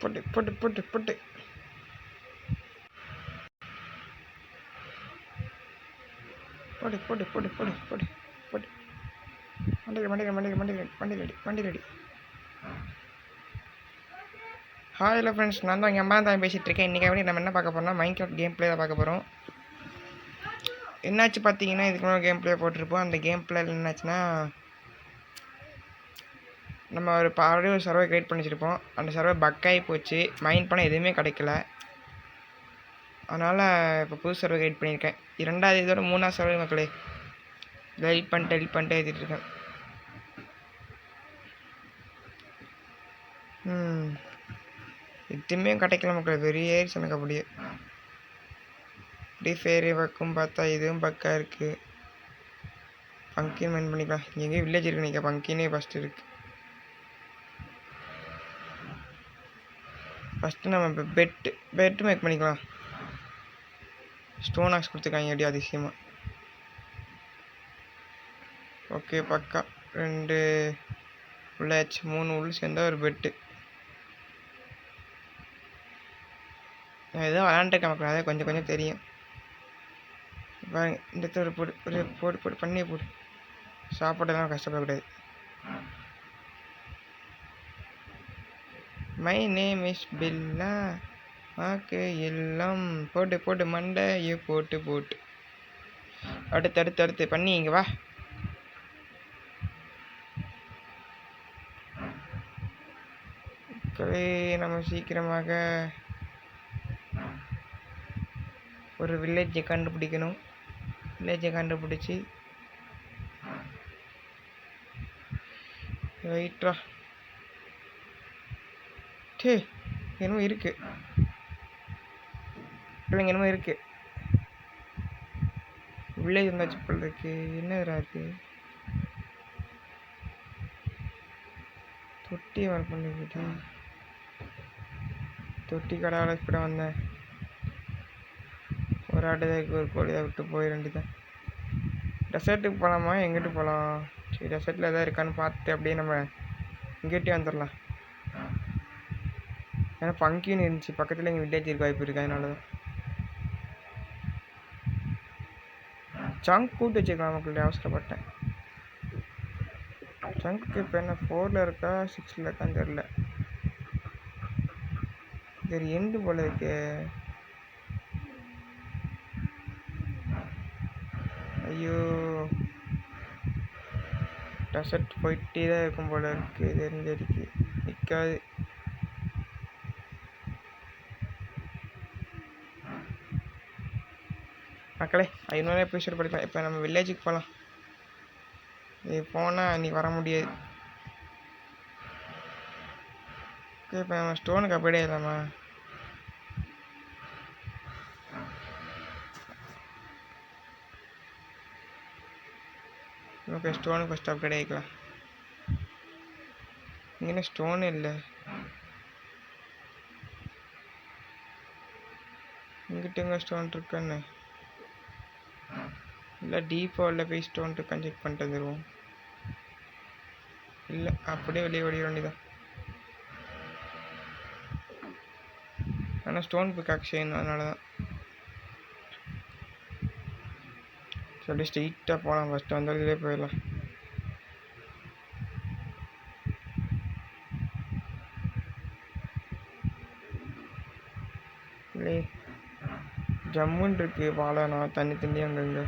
போட்டு போட்டு போட்டு போட்டு போடு போடு போடு போடு போடு போடு வண்டி ரெடி. ஹலோ ஃப்ரெண்ட்ஸ், நான் தான் இங்கே அம்மா தான் பேசிகிட்டு இருக்கேன். இன்றைக்கி எப்படி நம்ம என்ன பார்க்க போகிறோம்னா மைன்கிராஃப்ட் கேம் ப்ளே தான் பார்க்க போகிறோம். என்னாச்சு பார்த்தீங்கன்னா, இதுக்கு முன்னாடி கேம் ப்ளே போட்டிருப்போம். அந்த கேம் ப்ளேயில் என்னாச்சுன்னா, நம்ம ஆல்ரெடி ஒரு சர்வர் கிரியேட் பண்ணி வச்சுருப்போம். அந்த சர்வர் பக்காகி போச்சு. மைண்ட் பண்ண எதுவுமே கிடைக்கல. அதனால் இப்போ புது சர்வர் கிரியேட் பண்ணியிருக்கேன். இரண்டாவது இதோட 3ஆவது சர்வர் மக்களே டெலிட் பண்ணிட்டு எழுதிட்டு இருக்கேன். எதுவுமே கிடைக்கல மக்களே, வெறியே எனக்கு அப்படியே. ஃப்ரீ ஃபயர் பக்கம் பார்த்தா இதுவும் பக்கா இருக்குது. பங்கின் மைன் பண்ணிக்கலாம். எங்கேயும் வில்லேஜ் இருக்கு நினைக்க, பங்கினே ஃபஸ்ட்டு இருக்குது. ஃபஸ்ட்டு நம்ம இப்போ பெட்டு மேக் பண்ணிக்கலாம். ஸ்டோன் ஆக்ஸ் கொடுத்துருக்காங்க எப்படி அதிசயமாக. ஓகே பக்கா 2 உள்ளாச்சு, 3 உள்ள சேர்ந்தா ஒரு பெட்டு. நான் எதோ விளாண்டுருக்கேன் மக்கள், அதே கொஞ்சம் தெரியும். பாருங்க, இந்த இடத்துல போடு பண்ணியே போடு. சாப்பாடெல்லாம் கஷ்டப்படக்கூடாது. மை நேம் இஸ் பில்லா, ஆக்கு எல்லாம் போட்டு மண்டையை போட்டு அடுத்து பண்ணி இங்கே வா. நம்ம சீக்கிரமாக ஒரு வில்லேஜை கண்டுபிடிக்கணும். வில்லேஜை கண்டுபிடிச்சி ரைட்டா டே என்னமோ இருக்கு, பிள்ளைங்க என்னமோ இருக்கு. வில்லேஜ் இருந்தாச்சு பிள்ளை இருக்கு. என்னதுரா இருக்கு? தொட்டி வர பண்ணிக்கிட்டு தொட்டி கடை கூட வந்தேன். ஒரு ஆட்டுக்கு ஒரு கோழியை விட்டு போய் 2 தான். டெசர்ட்டுக்கு போகலாமா? எங்கிட்டு போகலாம்? சரி, டெசர்ட்டில் எதாவது இருக்கான்னு பார்த்துட்டு அப்படியே நம்ம இங்கிட்டே வந்துடலாம். ஏன்னா பங்கின்னு இருந்துச்சு பக்கத்தில், எங்கள் வில்லேஜ் இருக்க வாய்ப்பு இருக்குது. அதனால தான் ஜங்க் கூட்டு வச்சுக்கலாம் மக்களுடைய. அவசரப்பட்டேன். ஜங்க்கு இப்போ என்ன 4ல் இருக்கா 6ல் இருக்கான்னு தெரில. சரி, எண்டு போல இருக்கு. ஐயோ, டெசர்ட் போயிட்டே தான் இருக்கும் போல இருக்கு. தெரிஞ்சிருக்கு நிற்காது. மக்களே, 500 எபிசோட் படிக்கலாம். இப்போ நம்ம வில்லேஜுக்கு போகலாம். இது போனால் நீ வர முடியாது. ஓகே, இப்போ நம்ம ஸ்டோனுக்கு அப்படியே இல்லாமா? ஓகே, ஸ்டோனுக்கு ஃபஸ்ட் அப்கிரேட் ஆகிக்கலாம். இங்கே ஸ்டோன் இல்லை. இங்கிட்ட எங்கே ஸ்டோன் இருக்குன்னு இல்லை. டீஃபால்ட்டில் போய் ஸ்டோன் இருக்கான்னு செக் பண்ணிட்டு வந்துடுவோம். இல்லை, அப்படியே வெளியே ஓடிட வேண்டியதான். ஆனால் ஸ்டோன் பிக்காக்ஸ் செய்யணும், அதனால தான். சொல்லி ஸ்ட்ரெயிட்டாக போகலாம். ஃபஸ்ட்டு வந்ததுலேயே போயிடலாம். இல்லை, ஜம்முன்னு இருக்குது வாழனா தண்ணி அங்கங்க.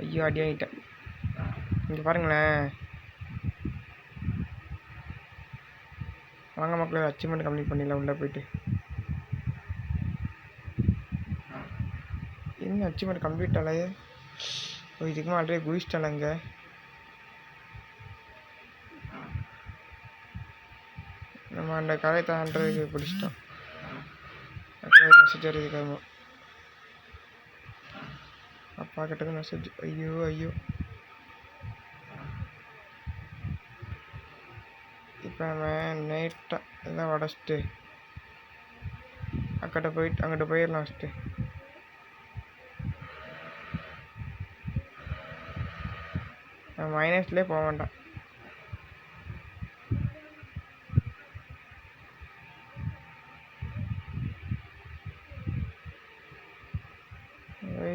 ஐயோ, அடி ஆகிட்டேன். இங்கே பாருங்களேன். வாங்க மக்களே, அச்சீவ்மெண்ட் கம்ப்ளீட் பண்ணிடலாம். உள்ளே போயிட்டு என்ன அச்சீவ்மெண்ட் கம்ப்ளீட் ஆகலையே. இதுக்குமே ஆல்ரெடி குதிச்சிட்டாங்க. நம்ம அந்த கதை தாண்டதுக்கு பிடிச்சிட்டோம். மெசேஜ் வருது. அப்பா கிட்ட மெசேஜ். ஐயோ, இப்போ நம்ம நைட்டாக எல்லாம் உடச்சிட்டு அங்கிட்ட போயிடலாம். ஃபஸ்ட்டு மைனஸ்லேயே போக வேண்டாம்.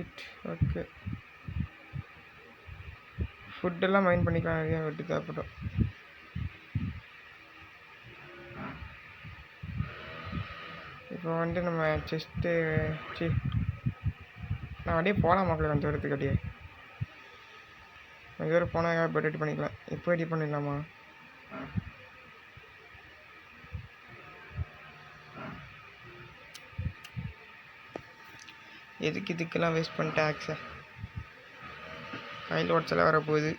Right okay. ஃபுட்டெல்லாம் மைண்ட் பண்ணிக்கலாம், நிறையா வெட்டி தேவைப்படும். இப்போ வந்து நம்ம செஸ்ட்டு நான் அப்படியே போகலாம் மக்கள் கொஞ்சம் தூரத்துக்கு. அப்படியே கொஞ்சம் தூரம் போனால் பெட் ரெடி பண்ணிக்கலாம். இப்போ ரெடி பண்ணிடலாமா? எதுக்கு இதுக்கெல்லாம் வேஸ்ட் பண்ணிட்டேன் ஆக்ஸை? கையில் உடச்சல வரப்போகுது.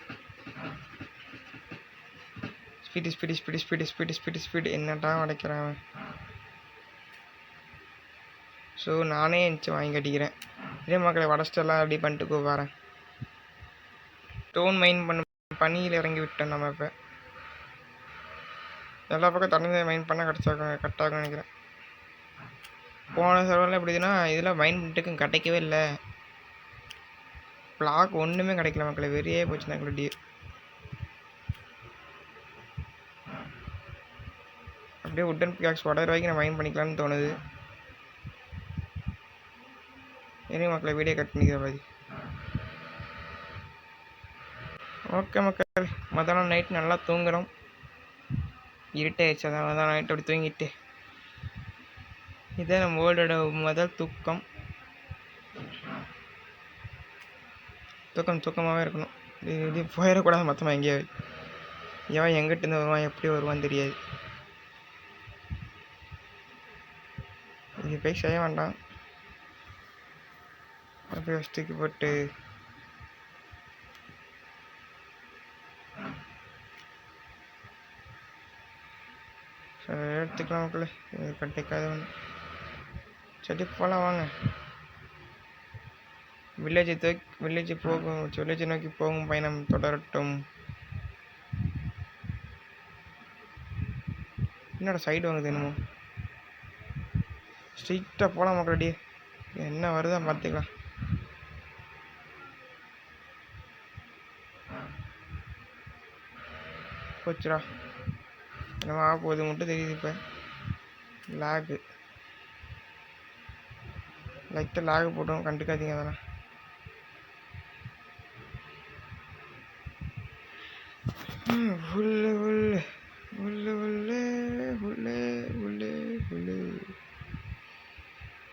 Speed speed speed speed speed speed speed என்னட்டா உடைக்கிறான் அவன். ஸோ நானே எந்திச்சு வாங்கி கட்டிக்கிறேன். இதே மக்களை வடஸ்டெல்லாம் ரெடி பண்ணிட்டு வரேன். ஸ்டோன் மைன் பனியில் இறங்கி விட்டேன் நம்ம. இப்போ எல்லா பக்கம் தொடர்ந்து மைன் பண்ணால் கரெக்டாகும் நினைக்கிறேன். போன சர்வரில் எப்படின்னா இதில் மைன் பண்ணிட்டுக்கும் கிடைக்கவே இல்லை. பிளாக் ஒன்றுமே கிடைக்கல மக்களை. வெறியே போச்சுன்னா எங்களுடைய அப்படியே உட்டன் பிகாக்ஸ் உடற வரைக்கும் நான் மைன் பண்ணிக்கலான்னு தோணுது. ஏன்னா மக்களை வீடியோ கட் பண்ணிக்கிற மாதிரி. ஓகே மக்கள், மொதல் நைட் நல்லா தூங்குறோம். இருட்டாயிடுச்சு, அதனால தான் நைட் அப்படி தூங்கிட்டு. இதான் நம்ம வேர்ல்டோட முதல் தூக்கம். தூக்கமாகவே இருக்கணும். இது போயிடக்கூடாது மொத்தமாக எங்கேயாவது. எவன் எங்கிட்டேருந்து வருவான், எப்படி வருவான்னு தெரியாது. இது போய் செய்ய வேண்டாம். அப்படியே ஃபஸ்ட்டுக்கு போட்டு எடுத்துக்கலாம் மக்களே. இது கட்டிக்காத ஒன்று. சரி போகலாம் வாங்க. வில்லேஜை நோக்கி போகும் பயணம் தொடரட்டும். என்னோட சைடு வாங்குது என்னமோ. ஸ்ட்ரெயிட்டாக போகலாம் மக்களே. என்ன வருதான் பார்த்துக்கலாம். போச்சுடா. என்னவா போகுது மட்டும் தெரியுது. இப்போ லேகு லைட்டாக லேகு போட்டோம், கண்டுக்காதீங்க அதெல்லாம். உள்ளே உள்ளே உள்ளே உள்ளே உள்ளே உள்ளே உள்ளே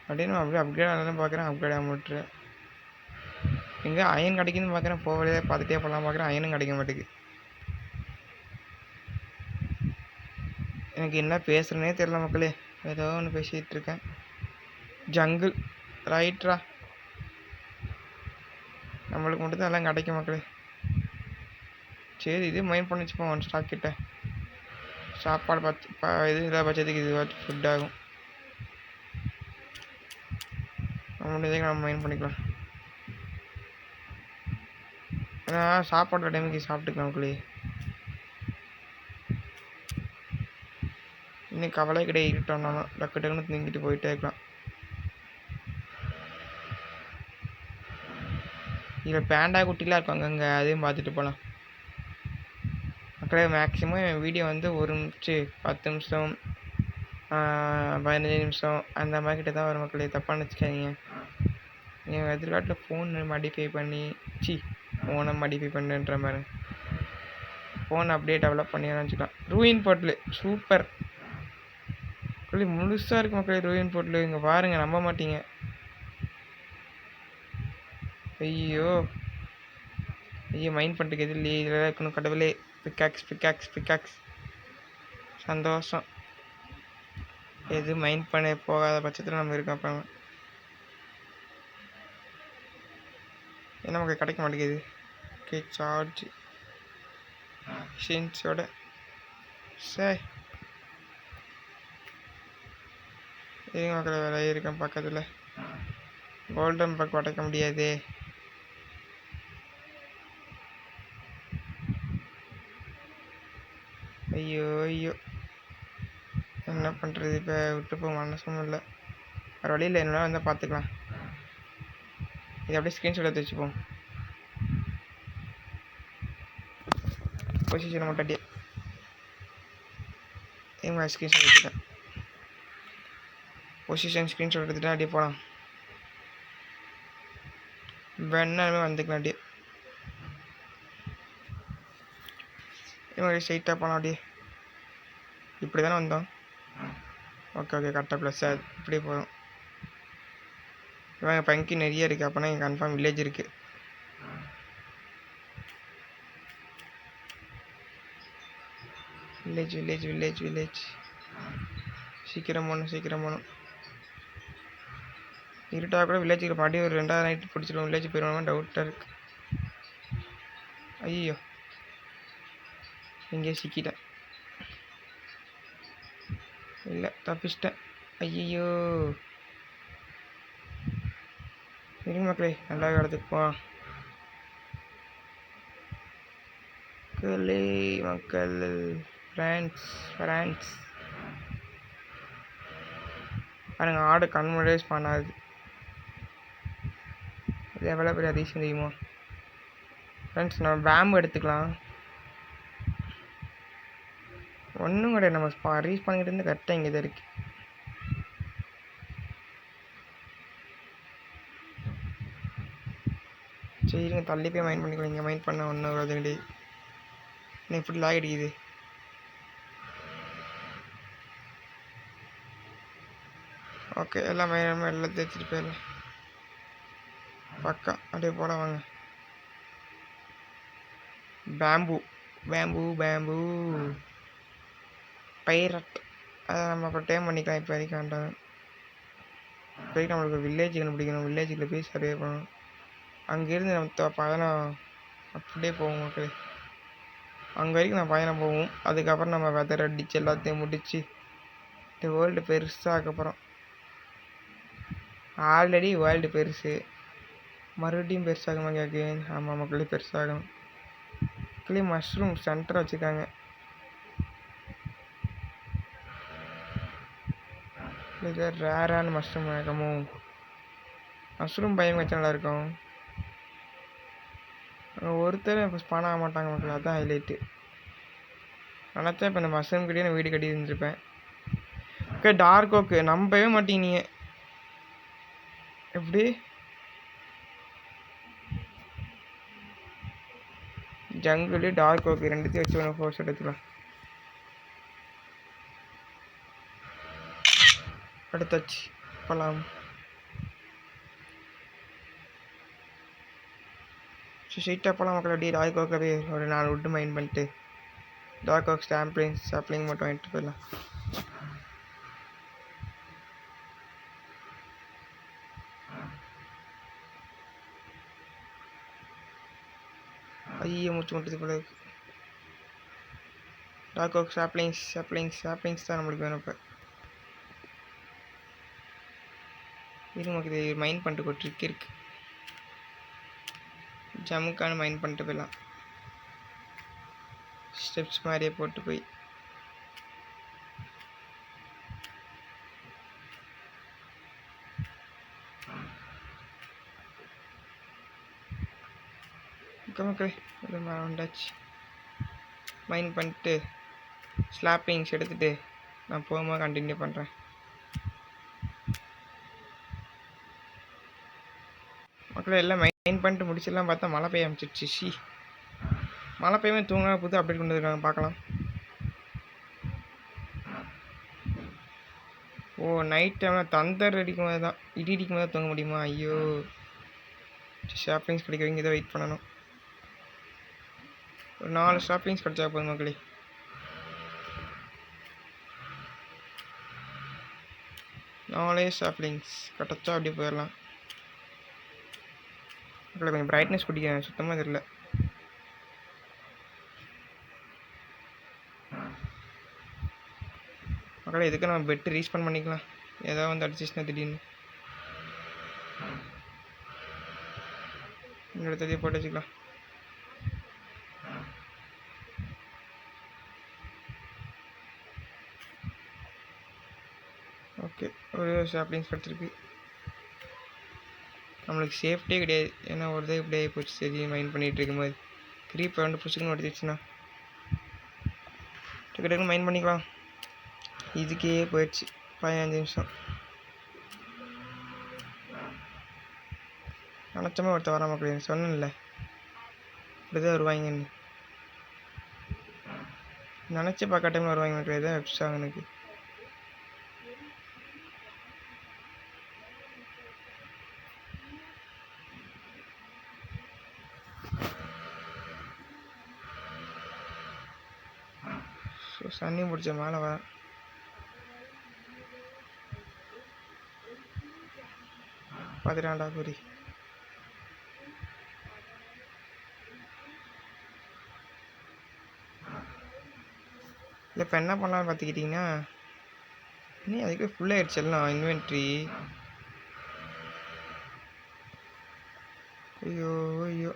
அப்படின்னு அப்படியே அப்கிரேட் ஆகலாம் பார்க்குறேன். அப்கிரேட் ஆக மாட்டேறேன். எங்கே அயன் கிடைக்குதுன்னு பார்க்குறேன். போகலையே பார்த்துட்டே போகலாம் பார்க்குறேன். அயனும் கிடைக்க மாட்டேங்குது. எனக்கு என்ன பேசுகிறேனே தெரியல மக்களே. ஏதோ ஒன்று பேசிகிட்டு இருக்கேன். ஜங்கிள் ரைட்ரா. நம்மளுக்கு மட்டும்தான் எல்லாம் கிடைக்கும் மக்களே. சரி இது மைண்ட் பண்ணி வச்சுப்போம். ஒன் ஸ்டாக் கிட்ட சாப்பாடு இது இல்லாத பட்சத்துக்கு இது ஃபுட் ஆகும். நம்ம மைண்ட் பண்ணிக்கலாம். ஏன்னா சாப்பாடு டைமுக்கு சாப்பிட்டுக்கலாம் மக்களே. இன்னும் கவலை கிடையாது. இருட்டோம்னா டக்கு டக்குன்னு நீங்கிட்டு போயிட்டே இருக்கலாம். இதில் பேண்டா குட்டிலாம் இருக்கும் அங்கங்கே, அதையும் பார்த்துட்டு போகலாம் மக்களே. மேக்ஸிமம் வீடியோ வந்து 1 நிமிஷம் 10 நிமிஷம் 15 நிமிஷம் அந்த மாதிரி கிட்ட தான் வரும் மக்களே. தப்பாக நினச்சிக்காதீங்க. நீங்கள் எதிர்காலத்தில் ஃபோன் மாடிஃபை பண்ணி ஃபோனை மாடிஃபை பண்ணுன்ற மாதிரி ஃபோன் அப்படியே டெவலப் பண்ணி வச்சுக்கலாம். ரூயின் போர்ட்டில் சூப்பர் மக்களே. முழுசாக இருக்குது மக்களே ரூயின் போர்ட்டில். இங்கே பாருங்கள், நம்ப மாட்டீங்க. ஐயோ மைண்ட் பண்ணிட்டு எது இல்லையே. இதில் இருக்கணும் கடவுளே. பிக்காக்ஸ் சந்தோஷம். எது மைண்ட் பண்ண போகாத பட்சத்தில் நம்ம இருக்கோம். அப்போ என்ன நமக்கு கிடைக்க மாட்டேங்குது. ஓகே சார்ஜ் ஷின்ஸோட சரி இருங்க மக்கள். வேலை இருக்கேன் பக்கத்தில். கோல்டன் பக் உடைக்க முடியாது. ஐயோ என்ன பண்ணுறது. இப்போ விட்டு போக மனசும் இல்லை. வேறு வழியில் என்ன வந்தால் பார்த்துக்கலாம். இது அப்படியே ஸ்க்ரீன்ஷாட் எடுத்து வச்சுப்போம். பொசிஷனை மட்டும் அப்படியே ஸ்க்ரீன்ஷாட் எடுத்துட்டேன். பொசிஷன் ஸ்க்ரீன்ஷாட் எடுத்துகிட்டு அப்படியே போகலாம். வேணாலுமே வந்துக்கலாம் அப்படியே. இவங்க ஸ்ட்ரைட்டாக போகலாம் அப்படியே. இப்படி தானே வந்தோம். ஓகே கரெக்டாக ப்ளஸ் இப்படியே போதும். இவங்க பங்கி நிறைய இருக்குது. அப்போனா இங்கே கன்ஃபார்ம் வில்லேஜ் இருக்குது. Village village village village. சீக்கிரம் போகணும். இருட்டாக கூட வில்லேஜுக்கு பாட்டி ஒரு 2வது நைட்டு பிடிச்சிடும். வில்லேஜ் போயிடுவாங்க டவுட்டாக இருக்குது. ஐயோ இங்கே சிக்கிட்டேன். இல்லை தப்பிச்சிட்டேன். ஐயோ இருங்க மக்களே, நல்லா இடத்துக்கு போகலாம். மக்கள் ஃப்ரான்ஸ் பாருங்க, ஆடு கன்வர்டேஸ் பண்ணாது. இது எவ்வளோ பெரிய அதிசயம் தெரியுமா ஃப்ரெண்ட்ஸ். நம்ம பேம்பு எடுத்துக்கலாம். ஒன்றும் கிடையாது, நம்ம ரீச் பண்ணிக்கிட்டு இருந்து கரெக்டாக இங்கே தான் இருக்குது. சரிங்க, தள்ளி போய் மைண்ட் பண்ணிக்கலாம். இங்கே மைண்ட் பண்ண ஒன்றும் வருது கிடையாது. இன்னும் இப்படி லாக் அடிக்குது. ஓகே எல்லாம் எல்லாம் தேய்ச்சிட்டு போயிடலாம். பக்கா அப்படியே போட வாங்க. பேம்பு பைரட் அதை நம்ம அப்புறம் டேம் பண்ணிக்கலாம். இப்போ வரைக்கும் வேண்டாம். இப்போதைக்கு நம்மளுக்கு வில்லேஜ் கண்டுபிடிக்கணும். வில்லேஜில் போய் சர்வே பண்ணணும். அங்கேருந்து நம்ம பயணம் அப்படியே போவோம் மக்களே. அங்கே வரைக்கும் நம்ம பயணம் போவோம். அதுக்கப்புறம் நம்ம வெதர் அடித்து எல்லாத்தையும் முடித்து இந்த வேர்ல்டு பெருசாகப்புறம் ஆல்ரெடி வேர்ல்டு பெருசு, மறுபடியும் பெருசாகுமா கேட்குறேன். ஆமாம் மக்களே, பெருசாகும். மக்களே மஷ்ரூம் சென்டர் வச்சுருக்காங்க. இது ரேரான மஷ்ரூம் வேகமோ. மஷ்ரூம் பயம் வச்சு நல்லாயிருக்கும். ஒருத்தர் இப்போ ஸ்பான் ஆக மாட்டாங்க மக்கள், அதுதான் ஹைலைட்டு. நினச்சா இப்போ இந்த மஷ்ரூம் கிட்டே நான் வீடு கட்டி இருந்துருப்பேன். ஓகே டார்க் ஓக்கு நம்பவே மாட்டீங்க நீங்கள். எப்படி ஜங்கிள் டார்க் ஓக்கு ரெண்டுத்தையும் வச்சு ஒன்று ஃபோர்ஸ் எடுத்துக்கலாம். எடுத்தாச்சு போகலாம். ஸ்ட்ரெயிட்டாக போகலாம் மக்கள். அப்படியே டார்க் ஓக்கில் போய் ஒரு 4 வுட்டு மைண்ட் பண்ணிட்டு டார்க் ஓக் சாப்ளிங் மட்டும் வாங்கிட்டு போயிடலாம். ஐயோ மூச்சு முட்டுது போல இருக்கு. டார்க் ஓக் சாப்ளிங்ஸ் தான் நம்மளுக்கு வேணும். இப்போ இது நமக்கு இது மைண்ட் பண்ணிட்டு ஒரு ட்ரிக் இருக்குது. ஜம்முக்கான மைண்ட் பண்ணிட்டு போயிடலாம். ஸ்டெப்ஸ் மாதிரியே போட்டு போய் மக்களே ஒரு வந்தாச்சு. மைண்ட் பண்ணிட்டு ஸ்லாப்பிங்ஸ் எடுத்துகிட்டு நான் போகும்போது கண்டினியூ பண்ணுறேன். மக்களே எல்லாம் மைண்ட் பண்ணிட்டு முடிச்சிடலாம் பார்த்தா மழை பெய்ய ஆரம்பிச்சிடுச்சு. மழை பெய்யுமே தூங்கினா புது அப்டேட் கொண்டு வந்துருக்காங்க, பார்க்கலாம். ஓ நைட் டைமில் தந்தர் அடிக்கும் போது தான், இடி அடிக்கும் போது தான் தூங்க முடியுமா? ஐயோ ஷாப்பிங்ஸ் கிடைக்கிறவங்க இதை வெயிட் பண்ணணும். ஒரு 4 ஷாப்பிங்ஸ் கிடைச்சா போதும் மக்களே. நாலே ஷாப்பிங்ஸ் கிடச்சா அப்படியே போயிடலாம் மக்களே. கொஞ்சம் பிரைட்னஸ் குடிக்கிறேன், சுத்தமாக தெரியல. மக்களே இதுக்கு நம்ம பெட்டு ரீஸ்பான் பண்ணிக்கலாம். ஏதாவது வந்து அடிச்சிச்சுன்னா திடீர்னு எடுத்ததே போட்டு வச்சுக்கலாம். ஓகே ஒரு ஷாப்பிங்ஸ் கிடச்சிருக்கு. நம்மளுக்கு சேஃப்டியே கிடையாது, ஏன்னா ஒரு தான் இப்படி ஆகி போச்சு. சரி மைண்ட் பண்ணிகிட்டு இருக்கும்போது க்ரீப்பை வந்து புசுக்குன்னு உடச்சிச்சுன்னா டிக்கெட்டுக்கு மைண்ட் பண்ணிக்கலாம். இதுக்கே போயிடுச்சு 15 நிமிஷம். நினச்சமே ஒருத்தர் வர மக்களே, சொன்னேன்ல இப்படிதான் வருவாங்கன்னு. நினச்சி பார்க்க டைமில் வருவாங்க மக்களே, தான் வெப்சாங்க எனக்கு. ஸோ சன்னி முடிச்ச மேலே வர பார்த்துட்டான்டா குறி. இல்லை இப்போ என்ன பண்ணலான்னு பார்த்துக்கிட்டிங்கன்னா, இன்னும் அதுக்கே ஃபுல்லாகிடுச்சு எல்லாம் இன்வென்ட்ரி. ஐயோ ஐயோ,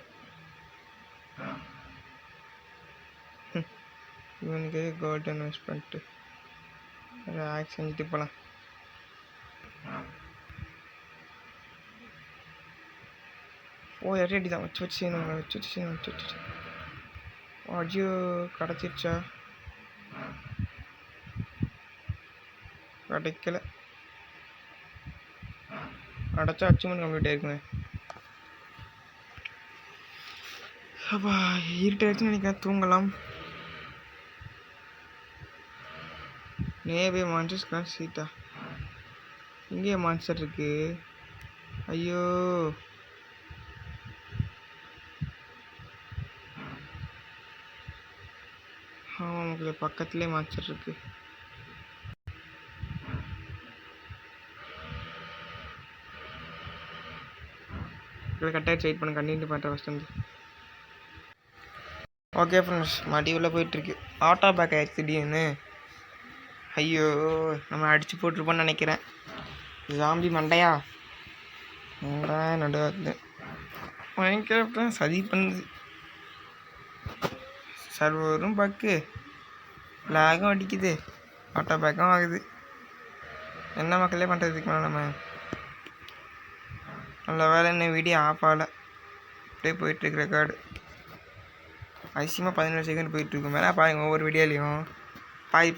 இவனுக்கு கோல்டு இன்வெஸ்ட் பண்ணிட்டு அதை ஆக்ட் செஞ்சுட்டு போகலாம். ஓ ரெடி தான் வச்சு வச்சு செய்யணும், வச்சு வச்சு செய்யணும், வச்சு வச்சு. ஐயோ கிடச்சிருச்சா? கிடைக்கல. அடைச்சா அச்சீவ்மெண்ட் கம்ப்ளீட் ஆயிருக்குங்க. அப்பா இருட்டாச்சுன்னு நினைக்கிறேன், தூங்கலாம். நேவே மான்ஸ்டர்ஸ்லாம் சீட்டா இங்கேயே மான்ஸ்டர் இருக்கு. ஐயோ ஆமாம் உங்களுக்கு பக்கத்துலேயே மான்ஸ்டர் இருக்கு. கட்டாயிடுச்சு, வெயிட் பண்ண கண்டினியூ பண்ணுறேன் ஃபஸ்ட் வந்து. ஓகே ஃப்ரெண்ட்ஸ், மடி உள்ளே போயிட்டுருக்கு. ஆட்டோ பேக் ஆயிடுச்சு திடீர்னு. ஐயோ நம்ம அடித்து போட்டிருப்போன்னு நினைக்கிறேன். ஜாம்பி மண்டையா நடுவாது பயங்கர சதி பண்ணுது. சர்வரும் பக்கு, லேகும் அடிக்குது, ஆட்டோ பேக்கும் ஆகுது. என்ன மக்களே பண்ணுறதுக்கு மேலே நம்ம நல்ல வேலை என்ன வீடியோ ஆஃப் ஆகலை. அப்படியே போயிட்டுருக்கு ரெக்கார்டு. அதிசயமாக 17 செகண்ட் போயிட்டுருக்கும். மேலே பாருங்கள், ஒவ்வொரு வீடியோலையும் பாதி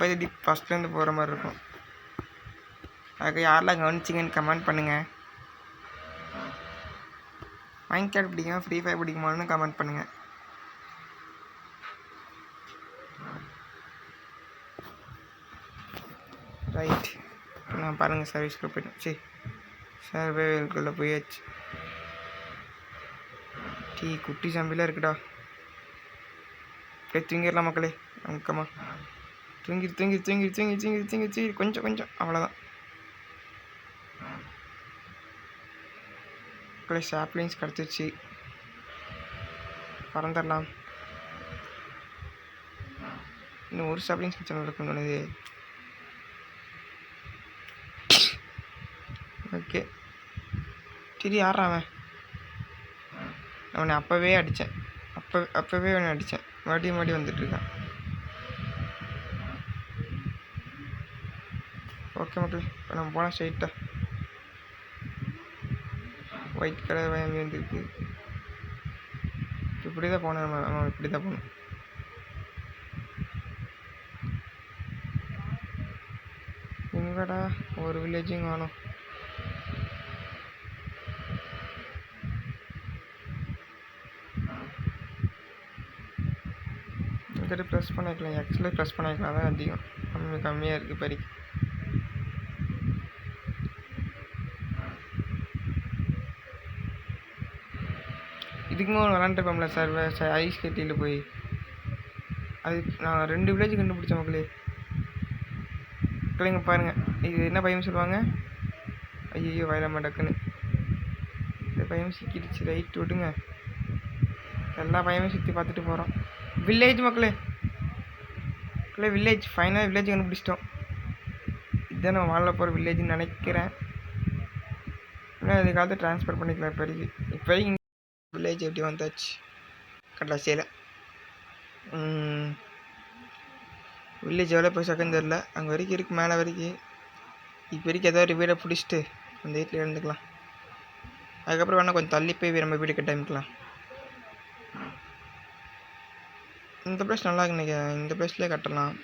ஃபஸ்ட்லேருந்து போகிற மாதிரி இருக்கும். அதுக்கு யாரெல்லாம் கவனிச்சிங்கன்னு கமெண்ட் பண்ணுங்கள். மைன்கிராஃப்ட் பிடிக்குமா, ஃப்ரீ ஃபயர் பிடிக்குமான்னு கமெண்ட் பண்ணுங்கள். ரைட், நான் பாருங்கள் சர்வீஸ்க்குள்ளே போயிட்டேன். சரி சர்வேக்குள்ளே போயாச்சு. குட்டி சம்பிலாம் இருக்குடா. அப்படியே தூங்கிடலாம் மக்களே. அங்கம்மா தூங்கி தூங்கி தூங்கி தூங்கி தூங்கி தூங்கி தூங்கி கொஞ்சம் கொஞ்சம் அவ்வளோதான் மக்களே. சாப்ளின்ஸ் கிடச்சிருச்சு, பறந்துடலாம். இன்னும் ஒரு சாப்ளின்ஸ் கிச்சன் இருக்குன்னு தோணுது. ஓகே சரி, யாரா அவனை அப்போவே அடித்தேன், அப்போவே அவனை அடித்தேன். மறுபடியும் வந்துட்டுருக்கான். ஓகே மக்களே, இப்போ நம்ம போனால் ஸ்ட்ரைட்டாக ஒயிட் கலர் வயம்பி வந்துருக்கு. இப்படி தான் போனேன் நம்ம இப்படி தான் போகணும். எங்கடா ஒரு வில்லேஜும் காணும். இங்கிட்ட ப்ரெஸ் பண்ணிக்கலாம், எக்ஸில் ப்ரெஸ் பண்ணிக்கலாம், தான் அதிகம். கம்மியாக இருக்குது பறிக்கு. இதுக்குமே ஒன்று விளாண்டுருப்போம்ல சார், ஐஸ் கட்டியில் போய். அது நான் 2 வில்லேஜ் கண்டுபிடிச்சேன் மக்களே. மக்களேங்க பாருங்கள், இது என்ன பையன் சொல்லுவாங்க. ஐயோ வயலாம டக்குன்னு இந்த பையன் சிக்கிடுச்சு. ரைட் விடுங்க, எல்லா பையனும் சுற்றி பார்த்துட்டு போகிறோம். வில்லேஜ் மக்களே, வில்லேஜ் ஃபைனலாக வில்லேஜ் கண்டுபிடிச்சிட்டோம். இதுதான் நம்ம வாழ போகிற வில்லேஜ்னு நினைக்கிறேன். இல்லை இதுக்காக ட்ரான்ஸ்ஃபர் பண்ணிக்கலாம். இப்போதைக்கு வில்லேஜ் எப்படி வந்தாச்சு கடைசியில். வில்லேஜ் எவ்வளோ போய் செகண்ட் தெரில, அங்கே வரைக்கும் இருக்குது, மேலே வரைக்கும். இப்போ வரைக்கும் ஏதோ ஒரு வீடை பிடிச்சிட்டு அந்த வீட்டில் இருந்துக்கலாம். அதுக்கப்புறம் வேணால் கொஞ்சம் தள்ளி போய் நம்ம வீடு கட்ட ஆரம்பிக்கலாம். இந்த பிளேஸ் நல்லா இருக்கு நினைக்கிறேன், இந்த பிளேஸ்லேயே கட்டலாம்.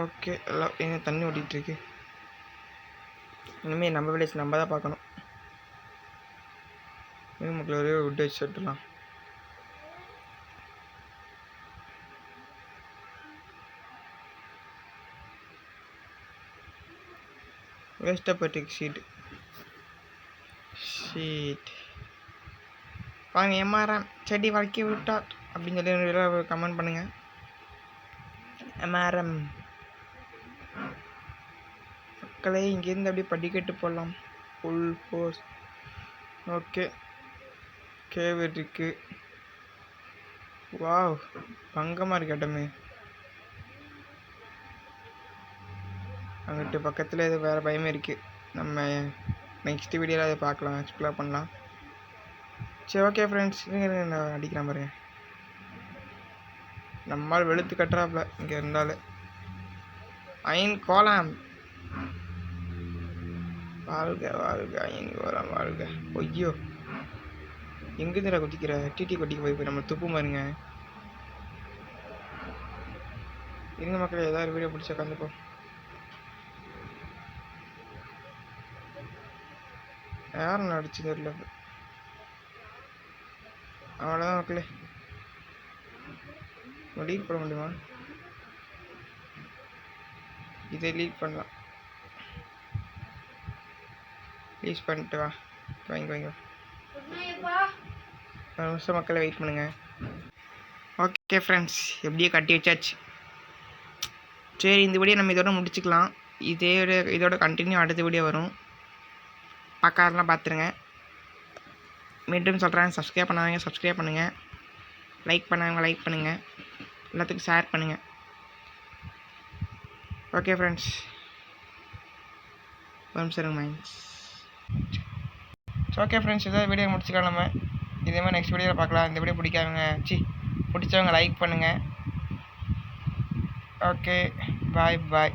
ஓகே, எல்லாம் எங்கே தண்ணி ஓட்டிகிட்ருக்கு. இனிமேல் நம்ம வில்லேஜ் நம்ம தான் பார்க்கணும். மக்கள் ஒரே விட்டு வச்சு விட்டுலாம். வேஸ்டப்பட்டிக் ஷீட் வாங்க எம்ஆர்எம் செடி வளர்க்கி விட்டா அப்படின்னு சொல்லி கமெண்ட் பண்ணுங்க. எம்ஆர்எம் மக்களே இங்கேருந்து அப்படியே படிக்கட்டு போடலாம். Full force. ஓகே கேவ் இருக்கு. வாவ் பங்கமாக இருக்கு இடமே. அங்கிட்டு பக்கத்தில் இது வேறு பயமே இருக்குது. நம்ம நெக்ஸ்ட் வீடியோவில் அதை பார்க்கலாம், எக்ஸ்ப்ளோர் பண்ணலாம். சரி ஓகே ஃப்ரெண்ட்ஸ், நான் அடிக்கிறேன் பாருங்க. நம்மால் வெளுத்து கட்டுறாப்புல இங்கே இருந்தாலும். அயன் கோலம் வாழ்க வாழ்க, அயன் கோலம் வாழ்க. ஐயோ எங்கே தர குதிக்கிற? டிடி கொட்டிக்கு போய் நம்ம துப்பு பாருங்க. இருங்க மக்கள், ஏதாவது வீடியோ பிடிச்சா கண்டுப்போம். யாரும் அடிச்சு தெரியல. அவ்வளோதான் மக்களே. லீட் பண்ண முடியுமா? இதை லீட் பண்ணலாம். லீஸ் பண்ணிட்டு வா. வாங்க ஒரு நிமிஷம் மக்களை வெயிட் பண்ணுங்க. ஓகே ஃப்ரெண்ட்ஸ், எப்படியே கட்டி வச்சாச்சு. சரி இந்த வீடியோ நம்ம இதோட முடிச்சுக்கலாம். இதோட கண்டினியூ அடுத்த வீடியோ வரும். பார்க்காதெல்லாம் பார்த்துருங்க. மீண்டும் சொல்கிறேன், சப்ஸ்கிரைப் பண்ணுங்கள். லைக் பண்ணுங்கள். எல்லாத்துக்கும் ஷேர் பண்ணுங்கள். Okay friends, minds. Okay friends, ஏதாவது வீடியோ முடிச்சுக்கலாம். நம்ம இதே மாதிரி நெக்ஸ்ட் வீடியோவில் பார்க்கலாம். இந்த வீடியோ பிடிச்சவங்க லைக் பண்ணுங்கள். Okay bye.